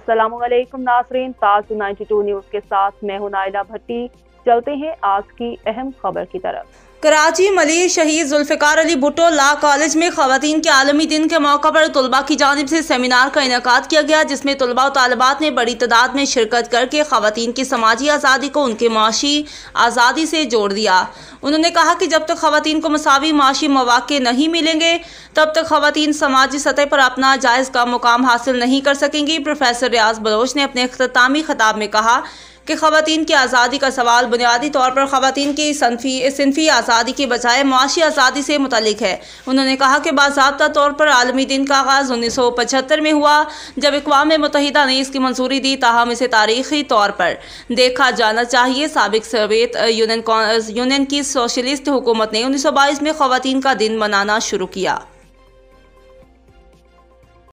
अस्सलाम वालेकुम नाज़रीन, ताज़ 92 न्यूज़ के साथ मैं हूं नाइला भट्टी। चलते हैं आज की अहम खबर की तरफ। कराची मलिर शहीद जुल्फ़िकार अली भुट्टो लॉ कॉलेज में ख़वातीन के आलमी दिन के मौका पर तलबा की जानिब से सेमिनार का इनेकाद किया गया, जिसमें तलबा और तालिबात ने बड़ी तादाद में शिरकत करके ख़वातीन की समाजी आज़ादी को उनके माशी आज़ादी से जोड़ दिया। उन्होंने कहा कि जब तक ख़वातीन को मसावी माशी मौक़े नहीं मिलेंगे तब तक ख़वातीन समाजी सतह पर अपना जायज़ का मुकाम हासिल नहीं कर सकेंगी। प्रोफेसर रियाज बलोच ने अपने इख्तितामी खिताब में कहा कि ख़वातीन की आज़ादी का सवाल बुनियादी तौर पर ख़वातीन की सिनफ़ी आज़ादी के बजाय मुआशी आज़ादी से मुतल्लिक़ है। उन्होंने कहा कि बाज़ाब्ता तौर पर आलमी दिन का आगाज़ 1975 में हुआ, जब अक़वाम मुत्तहिदा ने इसकी मंजूरी दी। ताहम इसे तारीख़ी तौर पर देखा जाना चाहिए। साबिक़ सोवियत यूनियन की सोशलिस्ट हुकूमत ने 1922 में ख़वातीन का दिन मनाना शुरू किया।